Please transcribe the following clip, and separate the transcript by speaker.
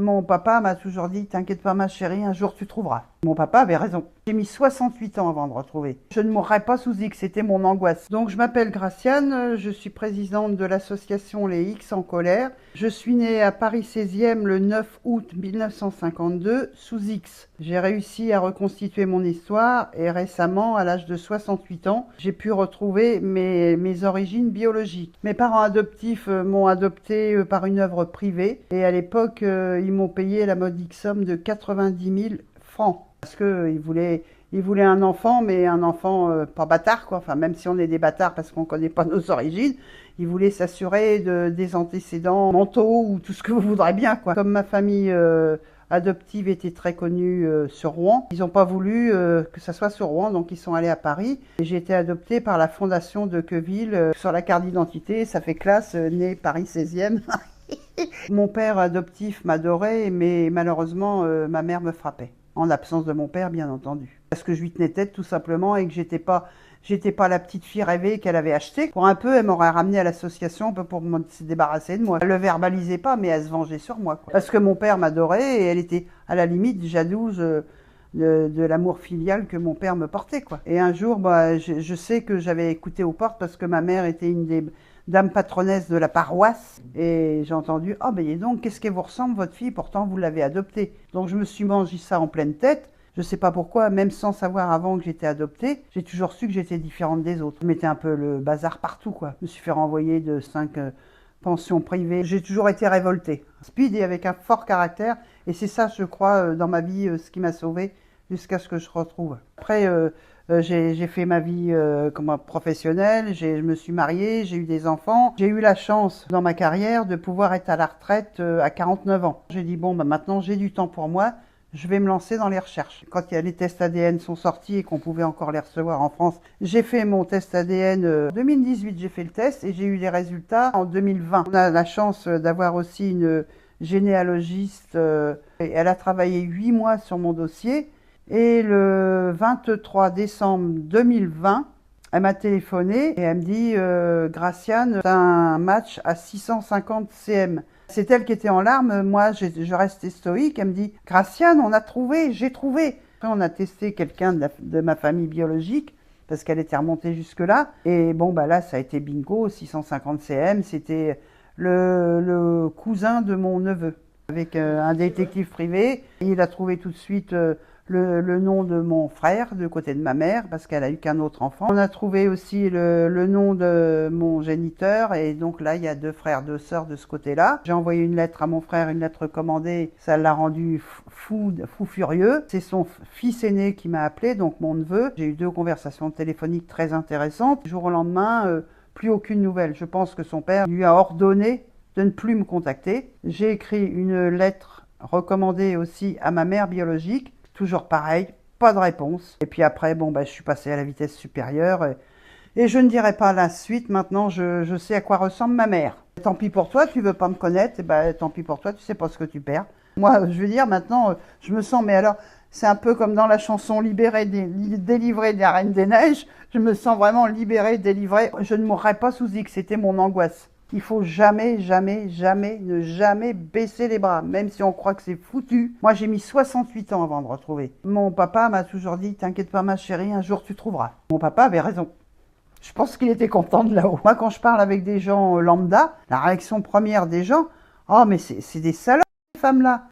Speaker 1: Mon papa m'a toujours dit, t'inquiète pas ma chérie, un jour tu trouveras. Mon papa avait raison. J'ai mis 68 ans avant de retrouver. Je ne mourrais pas sous X, c'était mon angoisse. Donc je m'appelle Graciane, je suis présidente de l'association Les X en colère. Je suis née à Paris 16e le 9 août 1952 sous X. J'ai réussi à reconstituer mon histoire et récemment, à l'âge de 68 ans, j'ai pu retrouver mes origines biologiques. Mes parents adoptifs m'ont adopté par une œuvre privée et à l'époque, ils m'ont payé la modique somme de 90 000 francs. Parce qu'ils voulaient un enfant, mais un enfant pas bâtard, quoi. Enfin, même si on est des bâtards parce qu'on ne connaît pas nos origines, ils voulaient s'assurer des antécédents mentaux ou tout ce que vous voudrez bien, quoi. Comme ma famille adoptive était très connue sur Rouen, ils n'ont pas voulu que ça soit sur Rouen, donc ils sont allés à Paris. Et j'ai été adoptée par la fondation de Queville. Sur la carte d'identité, ça fait classe, né Paris 16e. Mon père adoptif m'adorait, mais malheureusement, ma mère me frappait. En l'absence de mon père, bien entendu. Parce que je lui tenais tête, tout simplement, et que j'étais pas la petite fille rêvée qu'elle avait achetée. Pour un peu, elle m'aurait ramenée à l'association pour se débarrasser de moi. Elle le verbalisait pas, mais elle se vengeait sur moi, quoi. Parce que mon père m'adorait, et elle était, à la limite, jalouse de l'amour filial que mon père me portait, quoi. Et un jour, je sais que j'avais écouté aux portes parce que ma mère était une des dames patronesses de la paroisse, et j'ai entendu « Ah, ben dis donc, qu'est-ce qu'elle vous ressemble, votre fille, pourtant vous l'avez adoptée ». Donc je me suis mangé ça en pleine tête. Je sais pas pourquoi, même sans savoir avant que j'étais adoptée, j'ai toujours su que j'étais différente des autres. Je mettais un peu le bazar partout, quoi. Je me suis fait renvoyer de 5 pensions privées. J'ai toujours été révoltée. Speed et avec un fort caractère, et c'est ça, je crois, dans ma vie, ce qui m'a sauvée jusqu'à ce que je retrouve. Après, j'ai fait ma vie comme professionnelle, je me suis mariée, j'ai eu des enfants. J'ai eu la chance dans ma carrière de pouvoir être à la retraite à 49 ans. J'ai dit bon, maintenant j'ai du temps pour moi, je vais me lancer dans les recherches. Quand les tests ADN sont sortis et qu'on pouvait encore les recevoir en France, j'ai fait mon test ADN en 2018, j'ai fait le test et j'ai eu les résultats en 2020. On a la chance d'avoir aussi une généalogiste, et elle a travaillé 8 mois sur mon dossier. Et le 23 décembre 2020, elle m'a téléphoné et elle me dit Graciane, t'as un match à 650 cm. C'est elle qui était en larmes, moi je restais stoïque. Elle me dit Graciane, on a trouvé, j'ai trouvé. Après, on a testé quelqu'un de ma famille biologique parce qu'elle était remontée jusque-là. Et bon, là, ça a été bingo, 650 cm. C'était le cousin de mon neveu avec un détective privé. Et il a trouvé tout de suite le nom de mon frère, du côté de ma mère, parce qu'elle a eu qu'un autre enfant. On a trouvé aussi le nom de mon géniteur, et donc là, il y a 2 frères, 2 sœurs de ce côté-là. J'ai envoyé une lettre à mon frère, une lettre commandée, ça l'a rendu fou furieux. C'est son fils aîné qui m'a appelé, donc mon neveu. J'ai eu 2 conversations téléphoniques très intéressantes. Du jour au lendemain, plus aucune nouvelle. Je pense que son père lui a ordonné de ne plus me contacter. J'ai écrit une lettre recommandée aussi à ma mère biologique. Toujours pareil, pas de réponse. Et puis après, je suis passée à la vitesse supérieure. Et je ne dirai pas la suite. Maintenant, je sais à quoi ressemble ma mère. Tant pis pour toi, tu veux pas me connaître. Tant pis pour toi, tu sais pas ce que tu perds. Moi, je veux dire, maintenant, je me sens... Mais alors, c'est un peu comme dans la chanson Libérée, délivrée de la Reine des Neiges. Je me sens vraiment libérée, délivrée. Je ne mourrais pas sous X, c'était mon angoisse. Il faut jamais, jamais, jamais, ne jamais baisser les bras, même si on croit que c'est foutu. Moi, j'ai mis 68 ans avant de retrouver. Mon papa m'a toujours dit, t'inquiète pas ma chérie, un jour tu trouveras. Mon papa avait raison. Je pense qu'il était content de là-haut. Moi, quand je parle avec des gens lambda, la réaction première des gens, oh mais c'est des salauds, ces femmes-là.